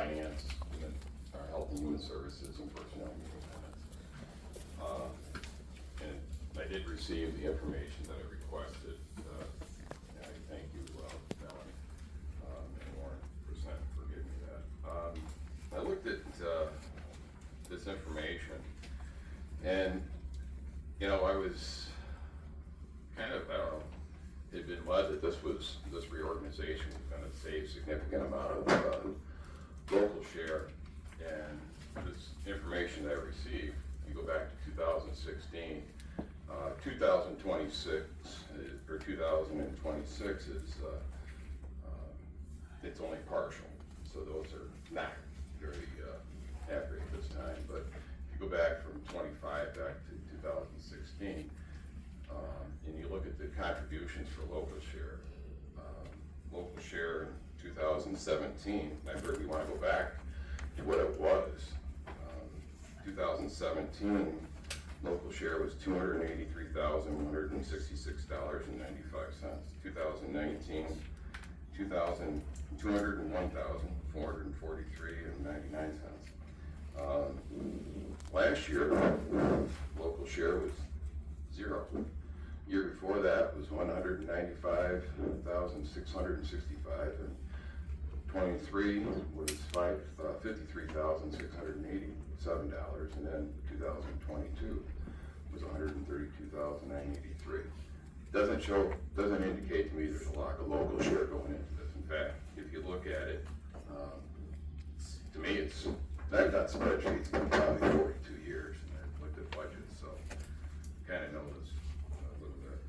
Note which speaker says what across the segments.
Speaker 1: finance, health and human services, and personnel meeting minutes. And I did receive the information that I requested. And I thank you, Melanie, and Warren for giving me that. I looked at this information, and I was kind of, I don't know, had been led that this reorganization was going to save significant amount of local share. And this information that I received, you go back to 2016, 2026 or 2026 is it's only partial, so those are not very accurate this time. But if you go back from 25 back to 2016, and you look at the contributions for local share in 2017, I really want to go back to what it was. 2017, local share was $283,166.95. 2019, $201,443.99. Last year, local share was zero. Year before that was $195,665, and 23 was $53,687, and then 2022 was $132,983. Doesn't indicate to me there's a lot of local share going into this. In fact, if you look at it, to me I've done spreadsheets for probably 42 years, and I've looked at budgets, so kind of know this a little bit.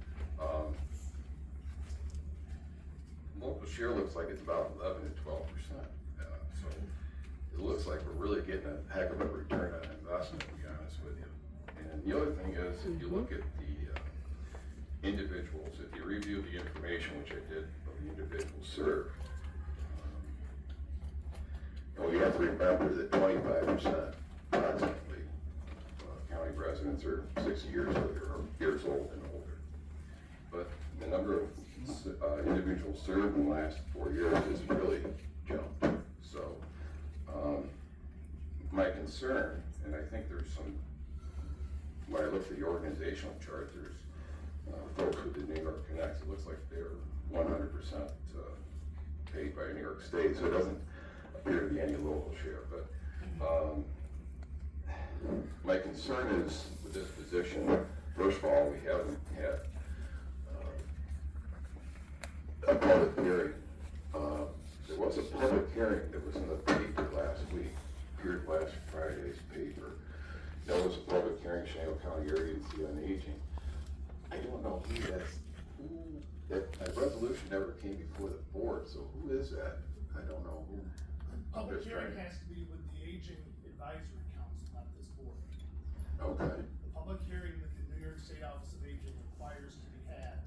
Speaker 1: Local share looks like it's about 11 to 12%. So it looks like we're really getting a heck of a return on investment, to be honest with you. And the other thing is, if you look at the individuals, if you review the information, which I did, of the individuals served, we have to remember that 25% approximately county residents are 60 years old and older. But the number of individuals served in the last 4 years has really jumped. So my concern, and I think there's some, when I look at the organizational chart, there's folks with the New York Connects, it looks like they're 100% paid by New York State, so it doesn't appear to be any local share. But my concern is with this position, first of all, we haven't had a public hearing. There was a public hearing that was in the paper last week, appeared last Friday's paper. There was a public hearing, Chenango County Area Agency on Aging. I don't know that resolution never came before the board, so who is that? I don't know who.
Speaker 2: Public hearing has to be with the Aging Advisory Council, not this board.
Speaker 1: Okay.
Speaker 2: The public hearing that the New York State Office of Aging requires to be had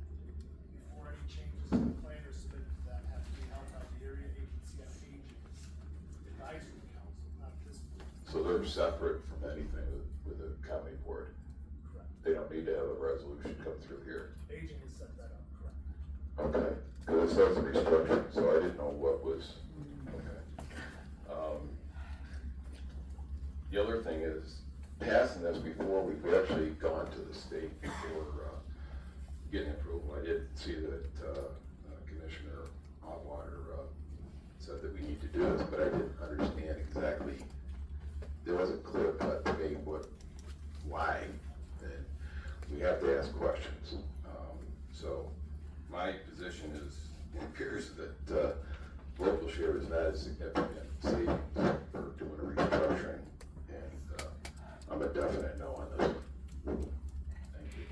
Speaker 2: before any changes to the plan are submitted to them have to be held by the Area Agency on Aging Advisory Council, not this board.
Speaker 1: So they're separate from anything with the county board?
Speaker 2: Correct.
Speaker 1: They don't need to have a resolution come through here?
Speaker 2: Aging has set that up, correct.
Speaker 1: Okay, because it says restructuring, so I didn't know what was, okay. The other thing is, passing this before we've actually gone to the state for getting approval. I did see that Commissioner Hotwater said that we need to do this, but I didn't understand exactly. There wasn't clear cut to me why, and we have to ask questions. So my position is, it appears that local share is not as significant savings for doing a restructuring, and I'm a definite no on this one. Thank you.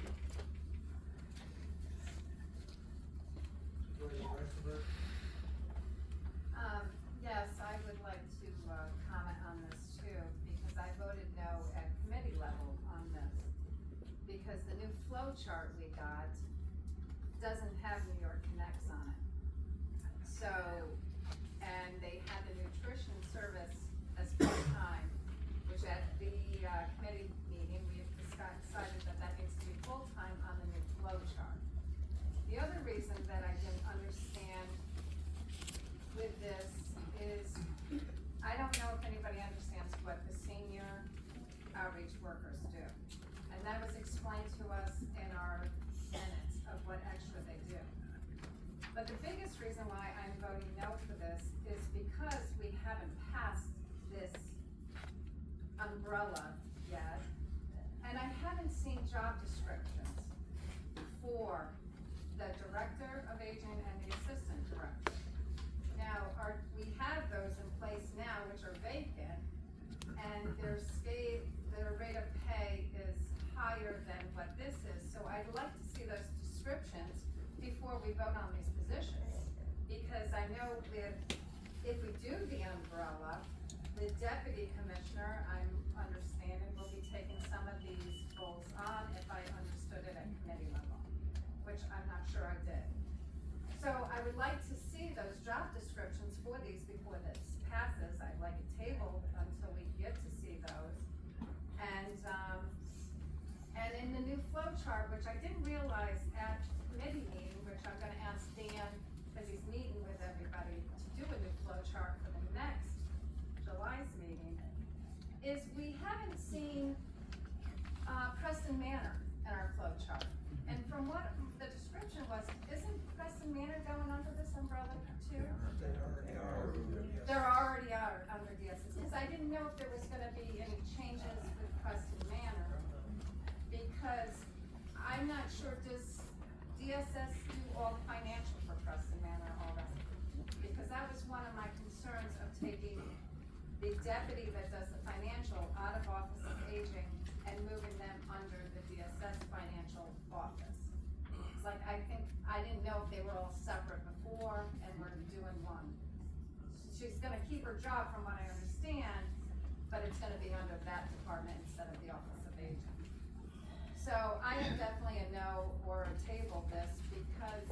Speaker 3: Yes, I would like to comment on this too, because I voted no at committee level on this. Because the new flow chart we got doesn't have New York Connects on it. So, and they had the nutrition service as part-time, which at the committee meeting, we have decided that that needs to be full-time on the new flow chart. The other reason that I didn't understand with this is, I don't umbrella yet, and I haven't seen job descriptions for the director of aging and the assistant director. Now, we have those in place now, which are vacant, and their rate of pay is higher than what this is, so I'd like to see those descriptions before we vote on these positions. Because I know if we do the umbrella, the deputy commissioner, I'm understanding, will be taking some of these roles on, if I understood it at committee level, which I'm not sure I did. So I would like to see those job descriptions for these before this passes. I'd like it tabled until we get to see those. And in the new flow chart, which I didn't realize at committee meeting, which I'm gonna ask Dan, because he's meeting with everybody to do a new flow chart for the next July's meeting, is we haven't seen Preston Manor in our flow chart. And from what the description was, isn't Preston Manor going under this umbrella too? They're already out under DSS, because I didn't know if there was gonna be any changes with Preston Manor, because I'm not sure, does DSS do all the financial for Preston Manor, all that? Because that was one of my concerns of taking the deputy that does the financial out of Office of Aging and moving them under the DSS financial office. It's like, I didn't know if they were all separate before and we're doing one. She's gonna keep her job from what I understand, but it's gonna be under that department instead of the Office of Aging. So I am definitely a no or a table this, because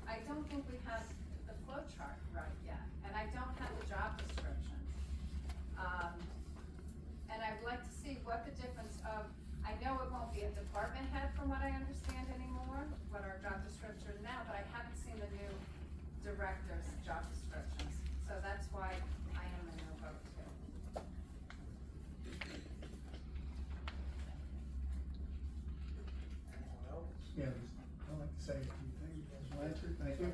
Speaker 3: I don't think we have the flow chart right yet, and I don't have the job descriptions. And I'd like to see what the difference of, I know it won't be a department head from what I understand anymore, what our job description is now, but I haven't seen the new director's job descriptions. So that's why I am a no vote too.
Speaker 2: Anyone else?
Speaker 4: Yeah, I'd like to say a few things. Blanchard, thank you.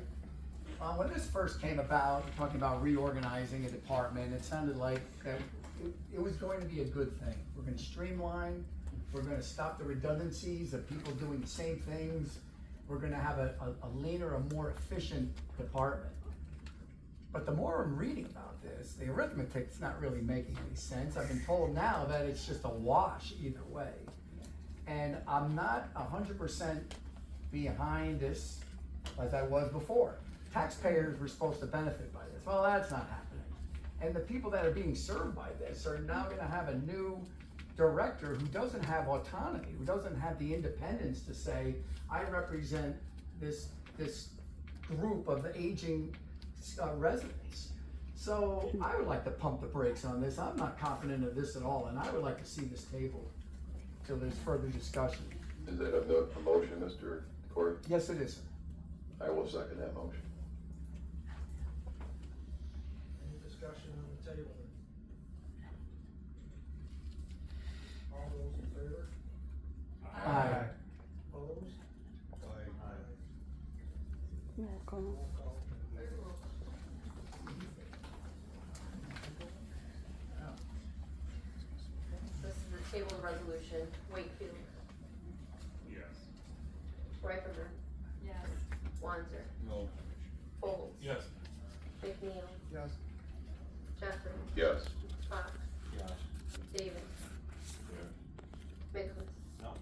Speaker 4: When this first came about, talking about reorganizing a department, it sounded like that it was going to be a good thing. We're gonna streamline, we're gonna stop the redundancies of people doing the same things. We're gonna have a leaner, a more efficient department. But the more I'm reading about this, the arithmetic's not really making any sense. I've been told now that it's just a wash either way. And I'm not 100% behind this as I was before. Taxpayers were supposed to benefit by this. Well, that's not happening. And the people that are being served by this are now gonna have a new director who doesn't have autonomy, who doesn't have the independence to say, I represent this group of the aging residents. So I would like to pump the brakes on this. I'm not confident of this at all, and I would like to see this table till there's further discussion.
Speaker 1: Is that a motion, Mr. Corey?
Speaker 4: Yes, it is, sir.
Speaker 1: I will second that motion.
Speaker 2: Any discussion on the table? All those in favor?
Speaker 4: Aye.
Speaker 2: Opposed?
Speaker 5: Roll call.
Speaker 2: Roll call.
Speaker 6: This is the table resolution, Wakefield,
Speaker 7: Yes.
Speaker 6: Reifenberg,
Speaker 3: Yes.
Speaker 6: Wanzer,
Speaker 7: No.
Speaker 6: Folds,
Speaker 7: Yes.
Speaker 6: McNeil,
Speaker 2: Yes.
Speaker 6: Jeffrey,
Speaker 1: Yes.
Speaker 6: Fox,
Speaker 7: Yes.
Speaker 6: Davis, Nicholas,
Speaker 7: No.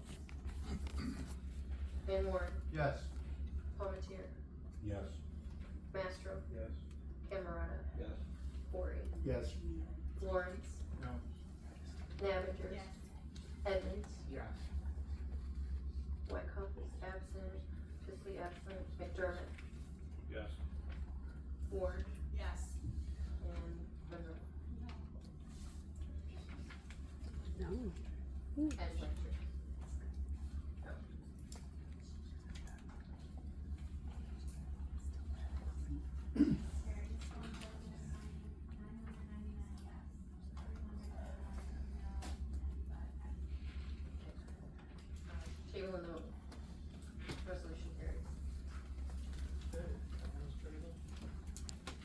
Speaker 6: Van Warren,
Speaker 4: Yes.
Speaker 6: Palmetier,
Speaker 7: Yes.
Speaker 6: Mastro,
Speaker 7: Yes.
Speaker 6: Camerata,
Speaker 7: Yes.
Speaker 6: Corey,
Speaker 4: Yes.
Speaker 6: Lawrence,
Speaker 4: No.
Speaker 6: Navigers,
Speaker 3: Yes.
Speaker 6: Edmonds,
Speaker 4: Yes.
Speaker 6: Wyckoff is absent, Fisley absent, McDermott,
Speaker 7: Yes.
Speaker 6: Ward,
Speaker 3: Yes.
Speaker 6: and Monroe.
Speaker 5: No.
Speaker 6: And Lynch.